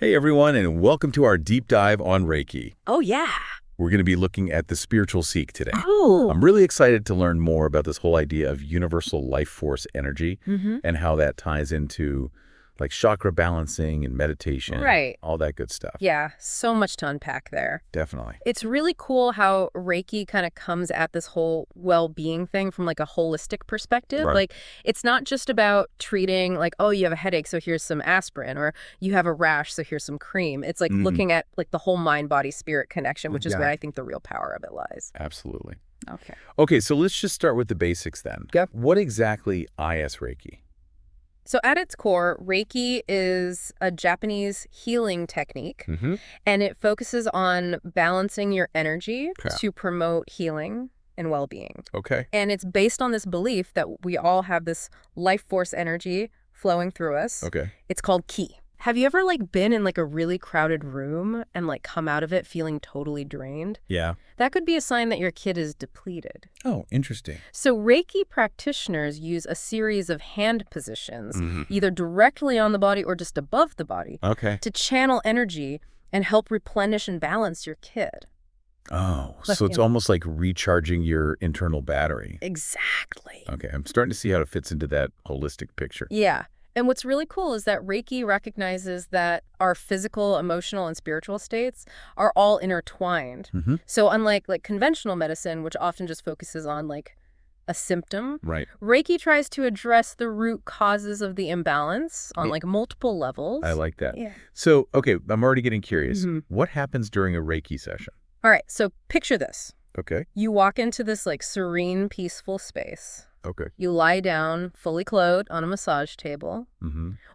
Hey everyone, and welcome to our deep dive on Reiki. Oh, yeah. We're going to be looking at the spiritual seek today. Oh. I'm really excited to learn more about this whole idea of universal life force energy and how that ties into like chakra balancing and meditation, Right. all that good stuff. Yeah, so much to unpack there. Definitely. It's really cool how Reiki kind of comes at this whole well-being thing from like a holistic perspective. Right. Like, it's not just about treating like, oh, you have a headache, so here's some aspirin, or you have a rash, so here's some cream. It's like looking at like the whole mind, body, spirit connection, which is where I think the real power of it lies. Absolutely. Okay. Okay, so let's just start with the basics then. Yep. What exactly is Reiki? So at its core, Reiki is a Japanese healing technique, and it focuses on balancing your energy to promote healing and well-being. Okay. And it's based on this belief that we all have this life force energy flowing through us. Okay. It's called ki. Have you ever been in a really crowded room and come out of it feeling totally drained? Yeah. That could be a sign that your kid is depleted. Oh, interesting. So Reiki practitioners use a series of hand positions, either directly on the body or just above the body, to channel energy and help replenish and balance your kid. Oh, so it's almost like recharging your internal battery. Exactly. Okay, I'm starting to see how it fits into that holistic picture. Yeah. And what's really cool is that Reiki recognizes that our physical, emotional, and spiritual states are all intertwined. So unlike conventional medicine, which often just focuses on a symptom, Right. Reiki tries to address the root causes of the imbalance on multiple levels. I like that. Yeah. So, okay, I'm already getting curious. What happens during a Reiki session? All right, so picture this. Okay. You walk into this serene, peaceful space. Okay. You lie down, fully clothed, on a massage table,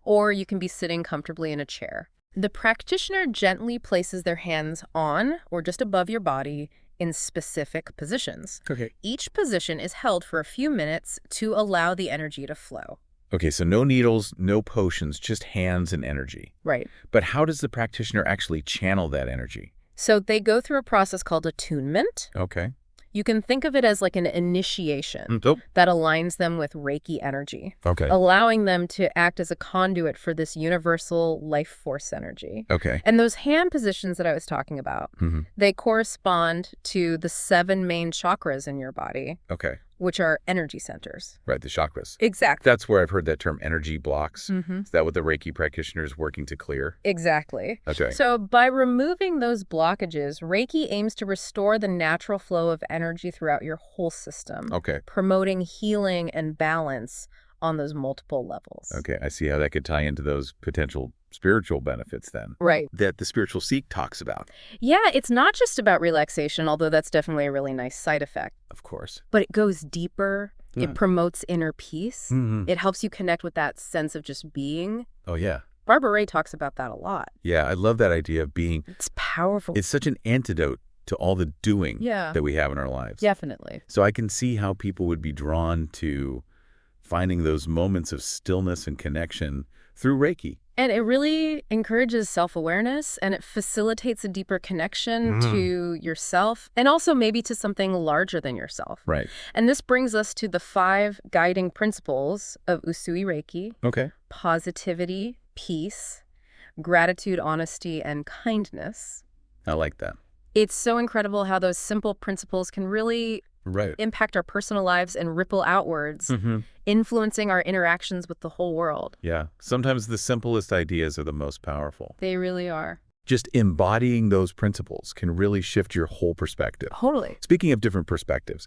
or you can be sitting comfortably in a chair. The practitioner gently places their hands on or just above your body in specific positions. Okay. Each position is held for a few minutes to allow the energy to flow. Okay, so no needles, no potions, just hands and energy. Right. But how does the practitioner actually channel that energy? So they go through a process called attunement. Okay. You can think of it as an initiation that aligns them with Reiki energy, allowing them to act as a conduit for this universal life force energy. Okay. And those hand positions that I was talking about, they correspond to the 7 main chakras in your body, which are energy centers. Right, the chakras. Exactly. That's where I've heard that term energy blocks. Is that what the Reiki practitioner is working to clear? Exactly. Okay. So by removing those blockages, Reiki aims to restore the natural flow of energy throughout your whole system, promoting healing and balance on those multiple levels. Okay, I see how that could tie into those potential spiritual benefits then. Right. That the spiritual seek talks about. Yeah, it's not just about relaxation, although that's definitely a really nice side effect. Of course. But it goes deeper. It promotes inner peace. It helps you connect with that sense of just being. Oh, yeah. Barbara Ray talks about that a lot. Yeah, I love that idea of being. It's powerful. It's such an antidote to all the doing that we have in our lives. Definitely. So I can see how people would be drawn to finding those moments of stillness and connection through Reiki. And it really encourages self-awareness, and it facilitates a deeper connection to yourself and also maybe to something larger than yourself. Right. And this brings us to the 5 guiding principles of Usui Reiki. Okay. Positivity, peace, gratitude, honesty, and kindness. I like that. It's so incredible how those simple principles can really impact our personal lives and ripple outwards, influencing our interactions with the whole world. Yeah. Sometimes the simplest ideas are the most powerful. They really are. Just embodying those principles can really shift your whole perspective. Totally. Speaking of different perspectives,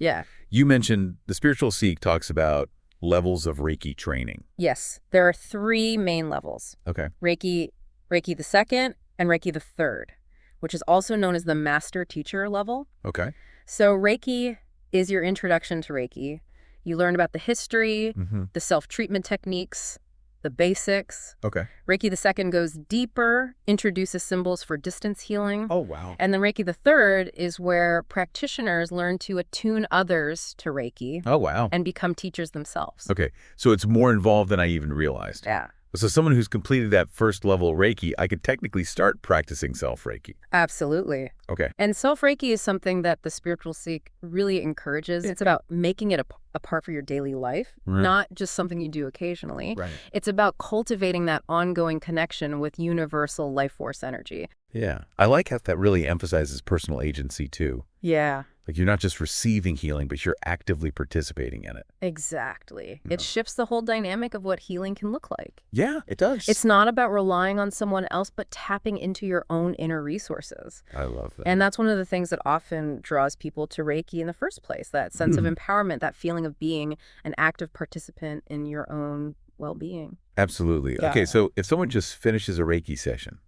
you mentioned the spiritual seek talks about levels of Reiki training. Yes. There are 3 main levels. Okay. Reiki the 2nd, and Reiki the 3rd, which is also known as the master teacher level. Okay. So Reiki is your introduction to Reiki. You learn about the history, the self-treatment techniques, the basics. Okay. Reiki the 2nd goes deeper, introduces symbols for distance healing. Oh, wow. And then Reiki the 3rd is where practitioners learn to attune others to Reiki. Oh, wow. And become teachers themselves. Okay. So it's more involved than I even realized. Yeah. So someone who's completed that first level Reiki, I could technically start practicing self-Reiki. Absolutely. Okay. And self-Reiki is something that the spiritual seek really encourages. It's about making it a part for your daily life, not just something you do occasionally. Right. It's about cultivating that ongoing connection with universal life force energy. Yeah. I like how that really emphasizes personal agency, too. Yeah. Like you're not just receiving healing, but you're actively participating in it. Exactly. It shifts the whole dynamic of what healing can look like. Yeah, it does. It's not about relying on someone else, but tapping into your own inner resources. I love that. And that's one of the things that often draws people to Reiki in the first place, that sense of empowerment, that feeling of being an active participant in your own well-being. Absolutely. Yeah. Okay, so if someone just finishes a Reiki session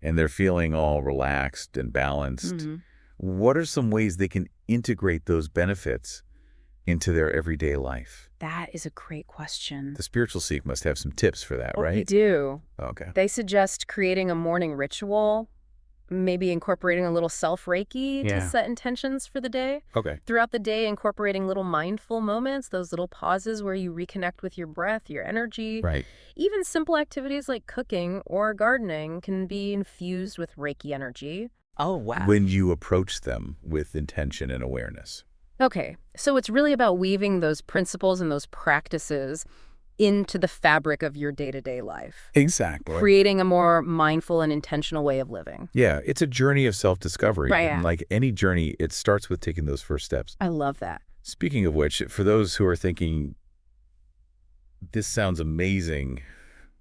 and they're feeling all relaxed and balanced, what are some ways they can integrate those benefits into their everyday life? That is a great question. The spiritual seek must have some tips for that, right? They do. Okay. They suggest creating a morning ritual, maybe incorporating a little self-Reiki to set intentions for the day. Okay. Throughout the day, incorporating little mindful moments, those little pauses where you reconnect with your breath, your energy. Right. Even simple activities like cooking or gardening can be infused with Reiki energy. Oh, wow. When you approach them with intention and awareness. Okay, so it's really about weaving those principles and those practices into the fabric of your day-to-day life. Exactly. Creating a more mindful and intentional way of living. Yeah, it's a journey of self-discovery. Right, And yeah. like any journey, it starts with taking those first steps. I love that. Speaking of which, for those who are thinking, this sounds amazing,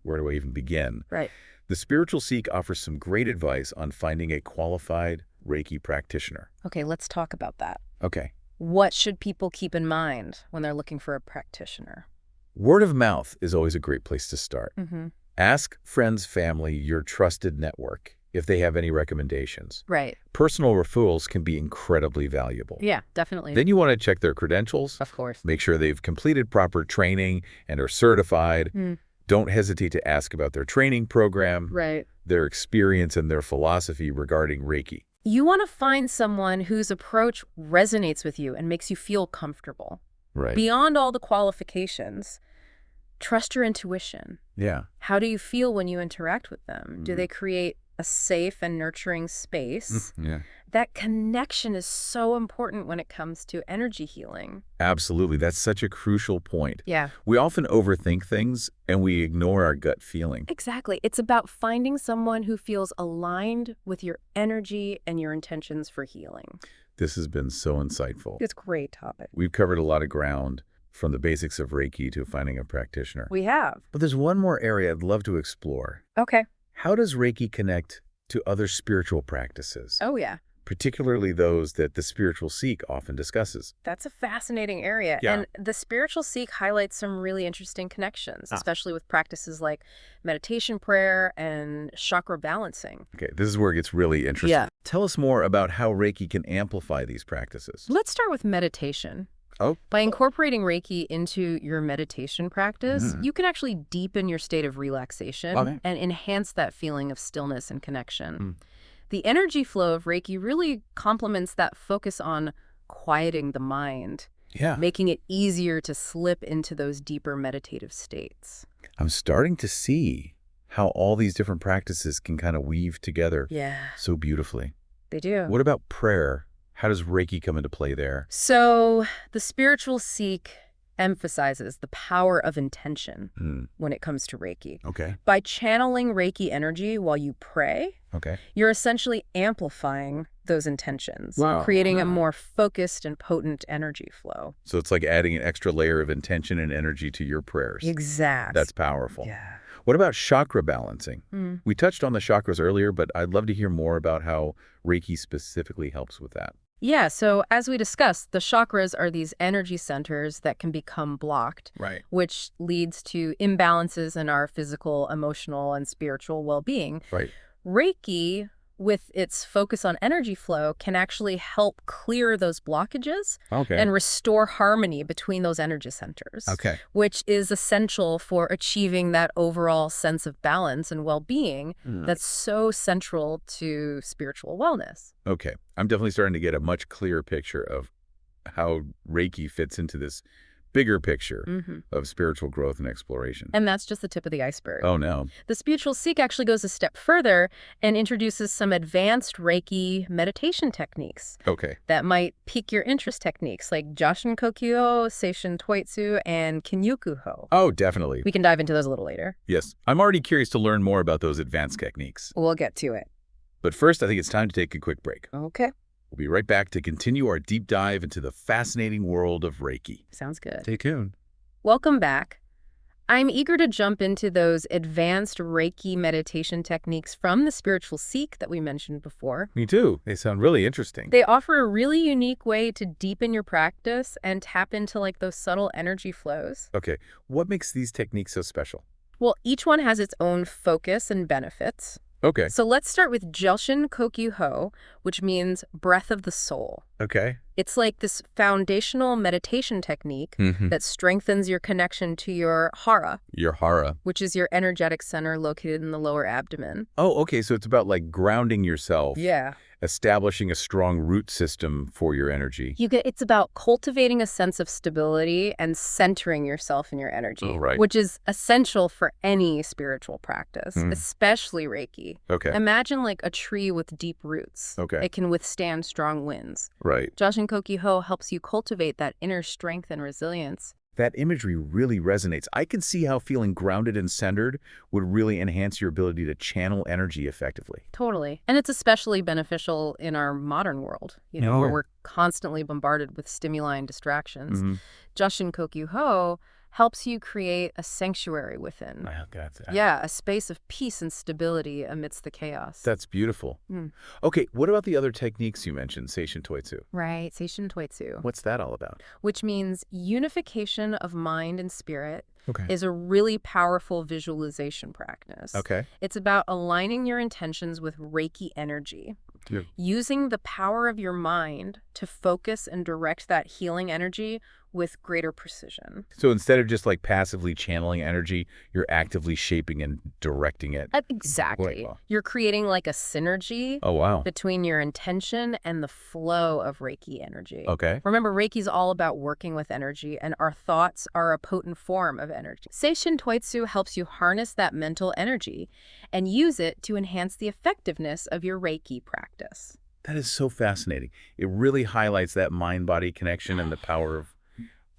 where do I even begin? Right. The Spiritual Seek offers some great advice on finding a qualified Reiki practitioner. Okay, let's talk about that. Okay. What should people keep in mind when they're looking for a practitioner? Word of mouth is always a great place to start. Mm-hmm. Ask friends, family, your trusted network if they have any recommendations. Right. Personal referrals can be incredibly valuable. Yeah, definitely. Then you want to check their credentials. Of course. Make sure they've completed proper training and are certified. Don't hesitate to ask about their training program, Right. their experience, and their philosophy regarding Reiki. You want to find someone whose approach resonates with you and makes you feel comfortable. Right. Beyond all the qualifications, trust your intuition. Yeah. How do you feel when you interact with them? Do they create a safe and nurturing space? Yeah. That connection is so important when it comes to energy healing. Absolutely. That's such a crucial point. Yeah. We often overthink things and we ignore our gut feeling. Exactly. It's about finding someone who feels aligned with your energy and your intentions for healing. This has been so insightful. It's a great topic. We've covered a lot of ground, from the basics of Reiki to finding a practitioner. We have. But there's one more area I'd love to explore. Okay. How does Reiki connect to other spiritual practices, Oh, yeah. particularly those that the Spiritual Seek often discusses? That's a fascinating area. Yeah. And the spiritual seek highlights some really interesting connections, especially with practices like meditation prayer and chakra balancing. Okay, this is where it gets really interesting. Yeah. Tell us more about how Reiki can amplify these practices. Let's start with meditation. Oh. By incorporating Reiki into your meditation practice, you can actually deepen your state of relaxation and enhance that feeling of stillness and connection. The energy flow of Reiki really complements that focus on quieting the mind, making it easier to slip into those deeper meditative states. I'm starting to see how all these different practices can kind of weave together so beautifully. They do. What about prayer? How does Reiki come into play there? So the spiritual seek emphasizes the power of intention when it comes to Reiki. Okay. By channeling Reiki energy while you pray, Okay. you're essentially amplifying those intentions, Wow. creating a more focused and potent energy flow. So it's like adding an extra layer of intention and energy to your prayers. Exactly. That's powerful. Yeah. What about chakra balancing? We touched on the chakras earlier, but I'd love to hear more about how Reiki specifically helps with that. Yeah, so as we discussed, the chakras are these energy centers that can become blocked, Right. which leads to imbalances in our physical, emotional, and spiritual well-being. Right. Reiki, with its focus on energy flow, can actually help clear those blockages Okay. and restore harmony between those energy centers, Okay. which is essential for achieving that overall sense of balance and well-being that's so central to spiritual wellness. Okay. I'm definitely starting to get a much clearer picture of how Reiki fits into this bigger picture of spiritual growth and exploration. And that's just the tip of the iceberg. Oh, no. The spiritual seek actually goes a step further and introduces some advanced Reiki meditation techniques. Okay. That might pique your interest, techniques like Joshin Kokyo, Seishin Toitsu, and Kinyoku-ho. Oh, definitely. We can dive into those a little later. Yes. I'm already curious to learn more about those advanced techniques. We'll get to it. But first, I think it's time to take a quick break. Okay. We'll be right back to continue our deep dive into the fascinating world of Reiki. Sounds good. Stay tuned. Welcome back. I'm eager to jump into those advanced Reiki meditation techniques from the spiritual seek that we mentioned before. Me too. They sound really interesting. They offer a really unique way to deepen your practice and tap into like those subtle energy flows. Okay. What makes these techniques so special? Well, each one has its own focus and benefits. Okay. So let's start with Joshin Kokyu-ho, which means breath of the soul. Okay. It's like this foundational meditation technique that strengthens your connection to your hara. Your hara. Which is your energetic center located in the lower abdomen. Oh, okay. So it's about like grounding yourself. Yeah. Establishing a strong root system for your energy. It's about cultivating a sense of stability and centering yourself in your energy. Oh, right. Which is essential for any spiritual practice, especially Reiki. Okay. Imagine like a tree with deep roots. Okay. It can withstand strong winds. Right. Joshin Kokyu-ho helps you cultivate that inner strength and resilience. That imagery really resonates. I can see how feeling grounded and centered would really enhance your ability to channel energy effectively. Totally. And it's especially beneficial in our modern world, where we're constantly bombarded with stimuli and distractions. Joshin Kokyu-ho helps you create a sanctuary within. I got that. Yeah, a space of peace and stability amidst the chaos. That's beautiful. Okay, what about the other techniques you mentioned, Seishin Toitsu? Right, Seishin Toitsu. What's that all about? Which means unification of mind and spirit Okay. is a really powerful visualization practice. Okay. It's about aligning your intentions with Reiki energy. Yeah. Using the power of your mind to focus and direct that healing energy with greater precision. So instead of just like passively channeling energy, you're actively shaping and directing it. Exactly. Wow. You're creating like a synergy Oh, wow. between your intention and the flow of Reiki energy. Okay. Remember, Reiki's all about working with energy, and our thoughts are a potent form of energy. Seishin Toitsu helps you harness that mental energy and use it to enhance the effectiveness of your Reiki practice. That is so fascinating. It really highlights that mind-body connection and the power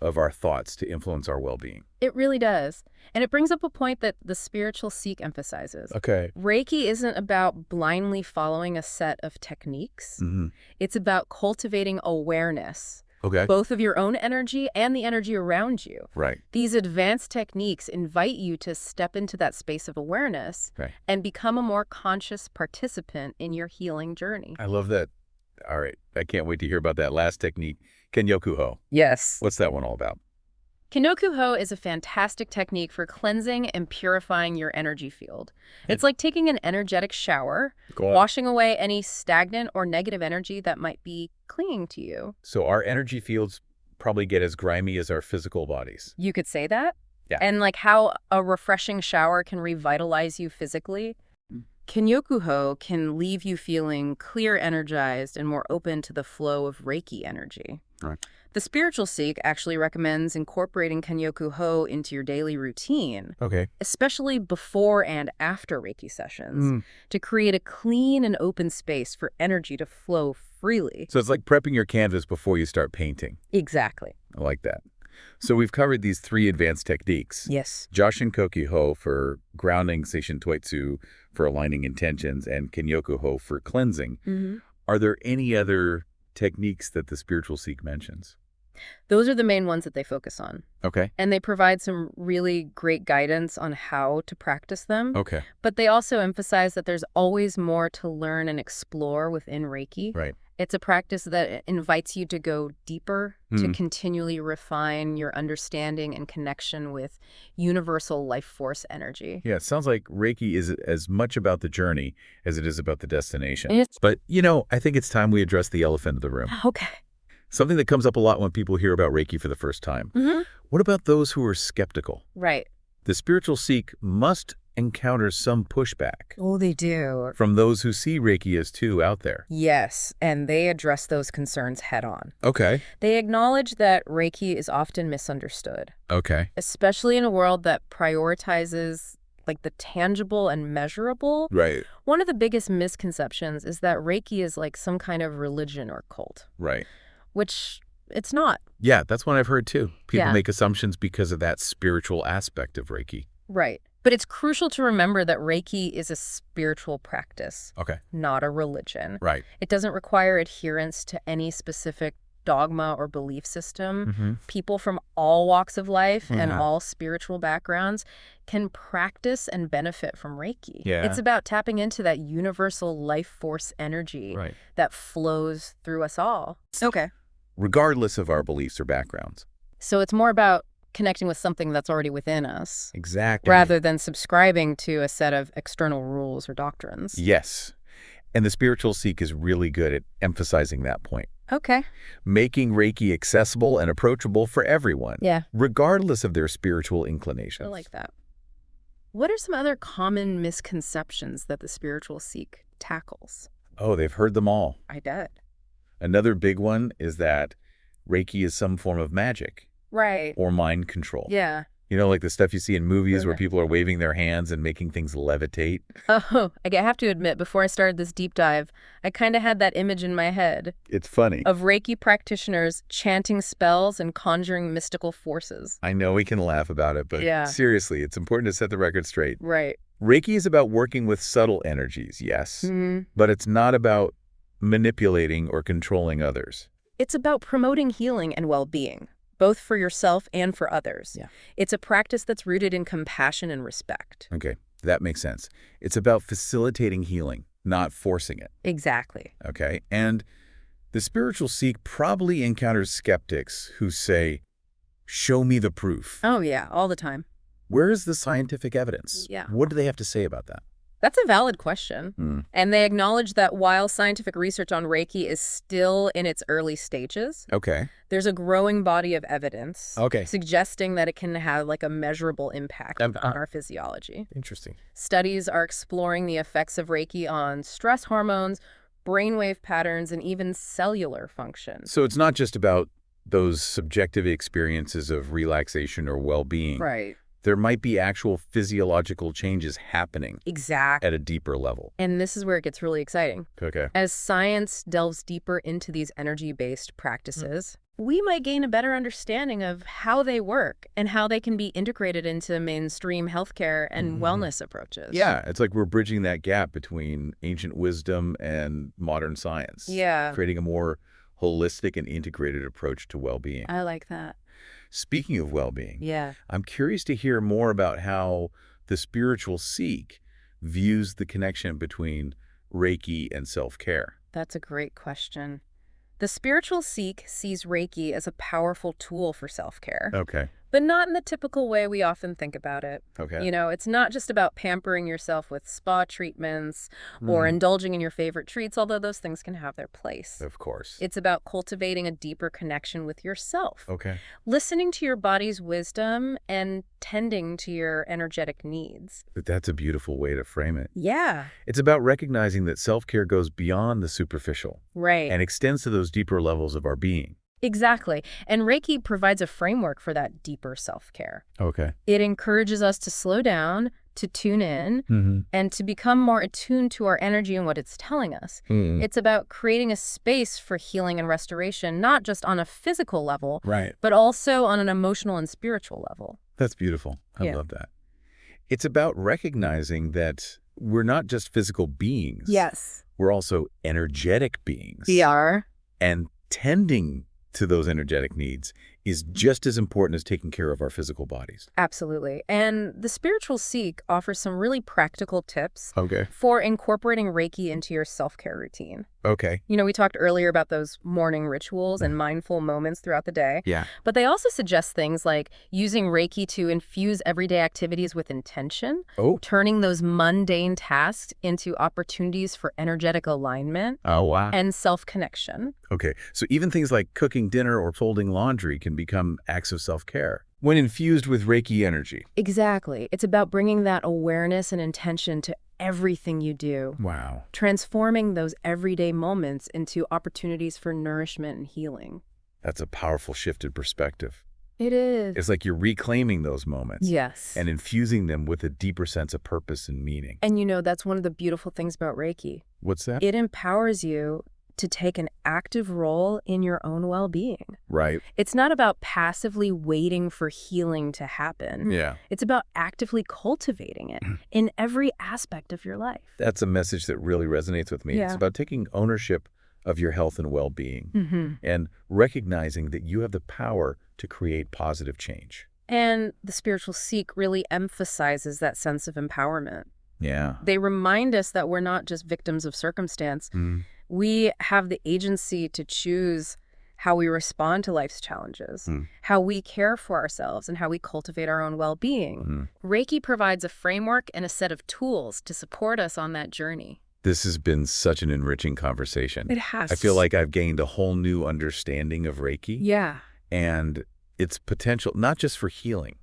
of our thoughts to influence our well-being. It really does. And it brings up a point that the spiritual seek emphasizes. Okay. Reiki isn't about blindly following a set of techniques. It's about cultivating awareness, Okay. both of your own energy and the energy around you. Right. These advanced techniques invite you to step into that space of awareness and become a more conscious participant in your healing journey. I love that. All right. I can't wait to hear about that last technique, Kenyoku-ho. Yes. What's that one all about? Kinyoku-ho is a fantastic technique for cleansing and purifying your energy field. It's like taking an energetic shower, washing away any stagnant or negative energy that might be clinging to you. So our energy fields probably get as grimy as our physical bodies. You could say that? Yeah. And like how a refreshing shower can revitalize you physically, Kinyoku-ho can leave you feeling clear, energized, and more open to the flow of Reiki energy. Right. The spiritual seek actually recommends incorporating Kinyoku-ho into your daily routine, Okay. especially before and after Reiki sessions, to create a clean and open space for energy to flow freely. So it's like prepping your canvas before you start painting. Exactly. I like that. So we've covered these three advanced techniques. Yes. Joshin Kokyu-ho for grounding, Seishin Toitsu for aligning intentions, and Kinyoku-ho for cleansing. Are there any other techniques that the spiritual seek mentions? Those are the main ones that they focus on. Okay. And they provide some really great guidance on how to practice them. Okay. But they also emphasize that there's always more to learn and explore within Reiki. Right. It's a practice that invites you to go deeper, to continually refine your understanding and connection with universal life force energy. Yeah, it sounds like Reiki is as much about the journey as it is about the destination. It's- But, I think it's time we address the elephant in the room. Okay. Something that comes up a lot when people hear about Reiki for the first time. What about those who are skeptical? Right. The spiritual seek must encounters some pushback Oh, they do. from those who see Reiki as too out there. Yes, and they address those concerns head on. Okay. They acknowledge that Reiki is often misunderstood, Okay. especially in a world that prioritizes like the tangible and measurable. Right. One of the biggest misconceptions is that Reiki is like some kind of religion or cult, Right. which it's not. Yeah, that's what I've heard too. People Yeah. make assumptions because of that spiritual aspect of Reiki. Right. But it's crucial to remember that Reiki is a spiritual practice, Okay. not a religion. Right. It doesn't require adherence to any specific dogma or belief system. Mm-hmm. People from all walks of life and Yeah. all spiritual backgrounds can practice and benefit from Reiki. Yeah. It's about tapping into that universal life force energy Right. that flows through us all. Okay. Regardless of our beliefs or backgrounds. So it's more about connecting with something that's already within us, Exactly. rather than subscribing to a set of external rules or doctrines. Yes. And the spiritual Sikh is really good at emphasizing that point. Okay. Making Reiki accessible and approachable for everyone, Yeah, regardless of their spiritual inclinations. I like that. What are some other common misconceptions that the spiritual Sikh tackles? Oh, they've heard them all. I bet. Another big one is that Reiki is some form of magic Right. or mind control. Yeah. You know, like the stuff you see in movies where Okay. people are waving their hands and making things levitate. Oh, I have to admit, before I started this deep dive, I kind of had that image in my head It's funny. of Reiki practitioners chanting spells and conjuring mystical forces. I know we can laugh about it, but Yeah. seriously, it's important to set the record straight. Right. Reiki is about working with subtle energies, yes, Hmm. but it's not about manipulating or controlling others. It's about promoting healing and well-being, both for yourself and for others. Yeah. It's a practice that's rooted in compassion and respect. Okay, that makes sense. It's about facilitating healing, not forcing it, Exactly. okay? And the spiritual Sikh probably encounters skeptics who say, show me the proof. Oh, yeah, all the time. Where is the scientific evidence? Yeah. What do they have to say about that? That's a valid question. Hmm. And they acknowledge that while scientific research on Reiki is still in its early stages, Okay. there's a growing body of evidence Okay. suggesting that it can have like a measurable impact Um, on our physiology. Interesting. Studies are exploring the effects of Reiki on stress hormones, brainwave patterns, and even cellular function. So it's not just about those subjective experiences of relaxation or well-being. Right. There might be actual physiological changes happening Exactly. at a deeper level. And this is where it gets really exciting. Okay. As science delves deeper into these energy-based practices, we might gain a better understanding of how they work and how they can be integrated into mainstream healthcare and wellness approaches. Yeah, it's like we're bridging that gap between ancient wisdom and modern science. Yeah. Creating a more holistic and integrated approach to well-being. I like that. Speaking of well-being, Yeah. I'm curious to hear more about how the spiritual Sikh views the connection between Reiki and self-care. That's a great question. The spiritual Sikh sees Reiki as a powerful tool for self-care, Okay. but not in the typical way we often think about it. Okay. You know, it's not just about pampering yourself with spa treatments or indulging in your favorite treats, although those things can have their place. Of course. It's about cultivating a deeper connection with yourself, Okay. listening to your body's wisdom and tending to your energetic needs. But that's a beautiful way to frame it. Yeah, It's about recognizing that self-care goes beyond the superficial right. and extends to those deeper levels of our being. Exactly. And Reiki provides a framework for that deeper self-care. Okay. It encourages us to slow down, to tune in, and to become more attuned to our energy and what it's telling us. It's about creating a space for healing and restoration, not just on a physical level, Right. but also on an emotional and spiritual level. That's beautiful. I Yeah. love that. It's about recognizing that we're not just physical beings. Yes. We're also energetic beings. We are. And tending to those energetic needs is just as important as taking care of our physical bodies. Absolutely. And the spiritual Sikh offers some really practical tips Okay. for incorporating Reiki into your self-care routine. Okay. You know, we talked earlier about those morning rituals and mindful moments throughout the day. Yeah. But they also suggest things like using Reiki to infuse everyday activities with intention, Oh. turning those mundane tasks into opportunities for energetic alignment Oh, wow. and self-connection. Okay. So even things like cooking dinner or folding laundry can become acts of self-care. When infused with Reiki energy. Exactly. It's about bringing that awareness and intention to everything you do. Wow. Transforming those everyday moments into opportunities for nourishment and healing. That's a powerful shift in perspective. It is. It's like you're reclaiming those moments. Yes. And infusing them with a deeper sense of purpose and meaning. And that's one of the beautiful things about Reiki. What's that? It empowers you to take an active role in your own well-being. Right. It's not about passively waiting for healing to happen. Yeah. It's about actively cultivating it in every aspect of your life. That's a message that really resonates with me. Yeah. It's about taking ownership of your health and well-being and recognizing that you have the power to create positive change. And the spiritual Sikh really emphasizes that sense of empowerment. Yeah. They remind us that we're not just victims of circumstance. We have the agency to choose how we respond to life's challenges, how we care for ourselves, and how we cultivate our own well-being. Reiki provides a framework and a set of tools to support us on that journey. This has been such an enriching conversation. It has. I feel like I've gained a whole new understanding of Reiki. Yeah. And its potential, not just for healing,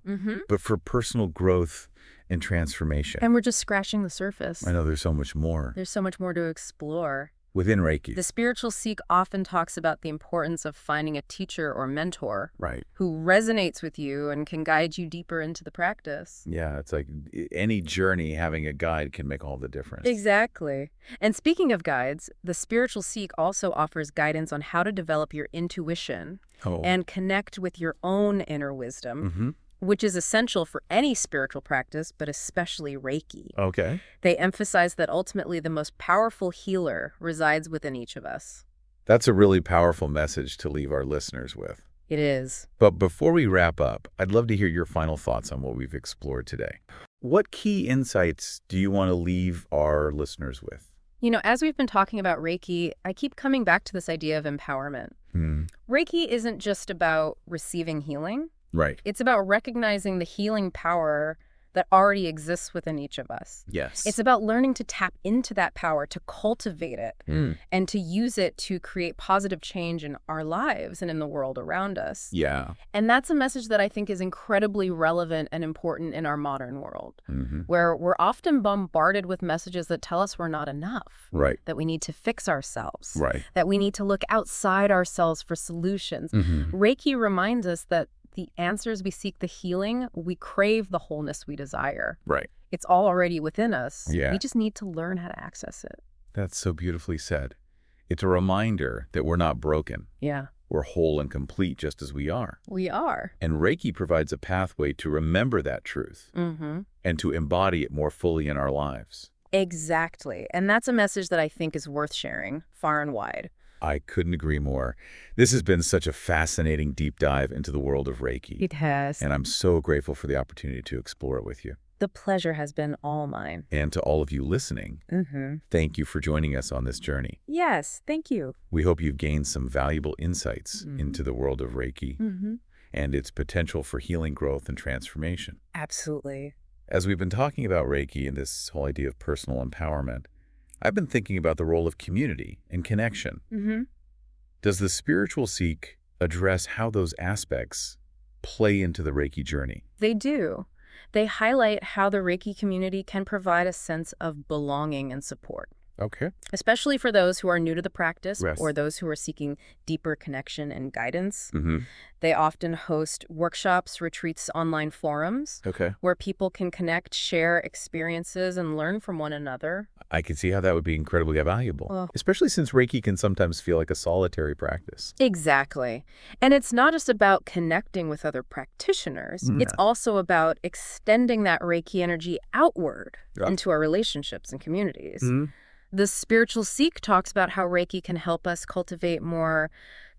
but for personal growth and transformation. And we're just scratching the surface. I know there's so much more. There's so much more to explore. Within Reiki. The spiritual Sikh often talks about the importance of finding a teacher or mentor who resonates with you and can guide you deeper into the practice. Yeah, it's like any journey, having a guide can make all the difference. Exactly. And speaking of guides, the spiritual Sikh also offers guidance on how to develop your intuition and connect with your own inner wisdom. Which is essential for any spiritual practice, but especially Reiki. Okay. They emphasize that ultimately the most powerful healer resides within each of us. That's a really powerful message to leave our listeners with. It is. But before we wrap up, I'd love to hear your final thoughts on what we've explored today. What key insights do you want to leave our listeners with? As we've been talking about Reiki, I keep coming back to this idea of empowerment. Reiki isn't just about receiving healing. Right. It's about recognizing the healing power that already exists within each of us. Yes. It's about learning to tap into that power, to cultivate it, and to use it to create positive change in our lives and in the world around us. Yeah. And that's a message that I think is incredibly relevant and important in our modern world, where we're often bombarded with messages that tell us we're not enough, that we need to fix ourselves, that we need to look outside ourselves for solutions. Reiki reminds us that the answers we seek, the healing, we crave the wholeness we desire. Right. It's all already within us. Yeah. We just need to learn how to access it. That's so beautifully said. It's a reminder that we're not broken. Yeah. We're whole and complete just as we are. We are. And Reiki provides a pathway to remember that truth and to embody it more fully in our lives. Exactly. And that's a message that I think is worth sharing far and wide. I couldn't agree more. This has been such a fascinating deep dive into the world of Reiki. It has. And I'm so grateful for the opportunity to explore it with you. The pleasure has been all mine. And to all of you listening, thank you for joining us on this journey. Yes, thank you. We hope you've gained some valuable insights into the world of Reiki and its potential for healing, growth, and transformation. Absolutely. As we've been talking about Reiki and this whole idea of personal empowerment, I've been thinking about the role of community and connection. Does the spiritual Sikh address how those aspects play into the Reiki journey? They do. They highlight how the Reiki community can provide a sense of belonging and support. Okay. Especially for those who are new to the practice or those who are seeking deeper connection and guidance. They often host workshops, retreats, online forums where people can connect, share experiences, and learn from one another. I can see how that would be incredibly valuable, especially since Reiki can sometimes feel like a solitary practice. Exactly. And it's not just about connecting with other practitioners. It's also about extending that Reiki energy outward into our relationships and communities. The spiritual Sikh talks about how Reiki can help us cultivate more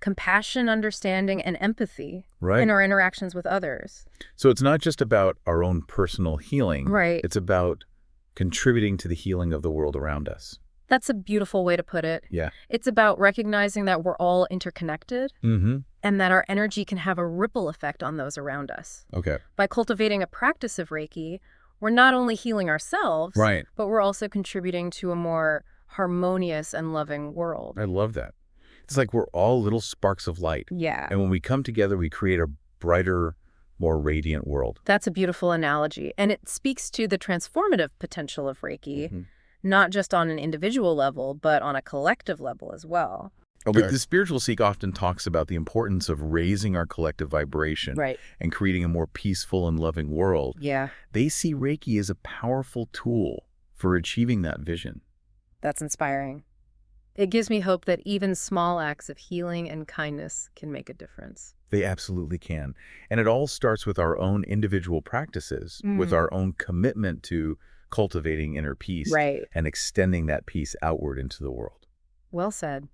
compassion, understanding, and empathy in our interactions with others. So it's not just about our own personal healing. It's about contributing to the healing of the world around us. That's a beautiful way to put it. Yeah. It's about recognizing that we're all interconnected and that our energy can have a ripple effect on those around us. Okay. By cultivating a practice of Reiki, we're not only healing ourselves, but we're also contributing to a more harmonious and loving world. I love that. It's like we're all little sparks of light. Yeah. And when we come together, we create a brighter, more radiant world. That's a beautiful analogy. And it speaks to the transformative potential of Reiki, Mm-hmm. not just on an individual level, but on a collective level as well. But the spiritual Sikh often talks about the importance of raising our collective vibration Right. and creating a more peaceful and loving world. Yeah, They see Reiki as a powerful tool for achieving that vision. that's inspiring. It gives me hope that even small acts of healing and kindness can make a difference. They absolutely can. And it all starts with our own individual practices, with our own commitment to cultivating inner peace Right. and extending that peace outward into the world. Well said.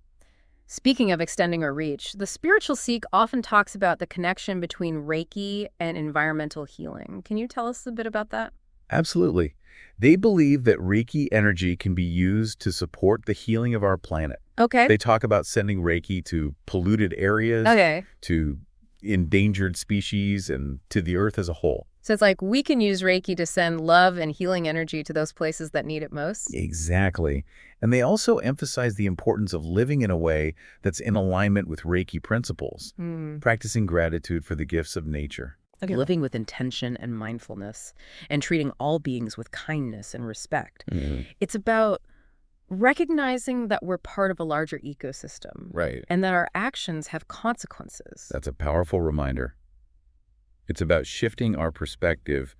Speaking of extending our reach, the spiritual Sikh often talks about the connection between Reiki and environmental healing. Can you tell us a bit about that? Absolutely. They believe that Reiki energy can be used to support the healing of our planet. Okay. They talk about sending Reiki to polluted areas, Okay. to endangered species, and to the earth as a whole. So it's like we can use Reiki to send love and healing energy to those places that need it most? Exactly. And they also emphasize the importance of living in a way that's in alignment with Reiki principles, practicing gratitude for the gifts of nature. Okay. Living with intention and mindfulness and treating all beings with kindness and respect. It's about recognizing that we're part of a larger ecosystem. Right. And that our actions have consequences. That's a powerful reminder. It's about shifting our perspective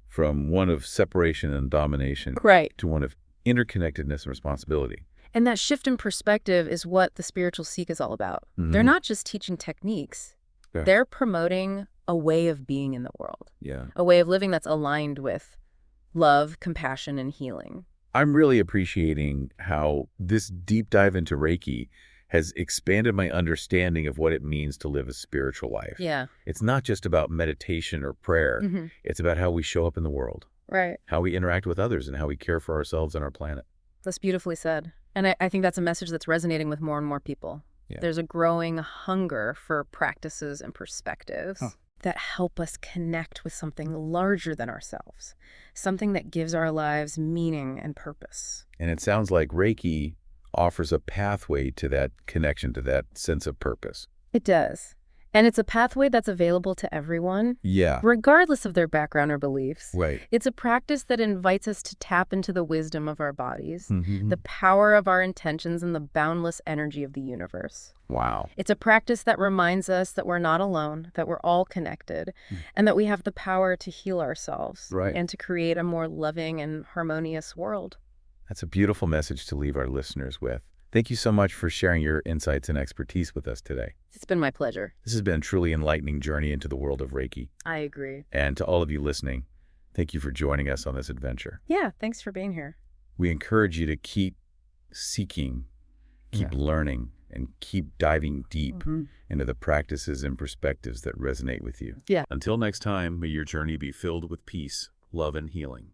from one of separation and domination Right. to one of interconnectedness and responsibility. And that shift in perspective is what the spiritual Sikh is all about. They're not just teaching techniques. Yeah. They're promoting a way of being in the world. Yeah. A way of living that's aligned with love, compassion, and healing. I'm really appreciating how this deep dive into Reiki has expanded my understanding of what it means to live a spiritual life. Yeah. It's not just about meditation or prayer. It's about how we show up in the world, Right. how we interact with others, and how we care for ourselves and our planet. That's beautifully said. And I think that's a message that's resonating with more and more people. Yeah. There's a growing hunger for practices and perspectives that help us connect with something larger than ourselves, something that gives our lives meaning and purpose. And it sounds like Reiki offers a pathway to that connection, to that sense of purpose. It does. And it's a pathway that's available to everyone, Yeah. regardless of their background or beliefs. Right. It's a practice that invites us to tap into the wisdom of our bodies, Mm-hmm. the power of our intentions, and the boundless energy of the universe. Wow. It's a practice that reminds us that we're not alone, that we're all connected, and that we have the power to heal ourselves Right. and to create a more loving and harmonious world. That's a beautiful message to leave our listeners with. Thank you so much for sharing your insights and expertise with us today. It's been my pleasure. This has been a truly enlightening journey into the world of Reiki. I agree. And to all of you listening, thank you for joining us on this adventure. Yeah, thanks for being here. We encourage you to keep seeking, keep learning, and keep diving deep into the practices and perspectives that resonate with you. Yeah. Until next time, may your journey be filled with peace, love, and healing.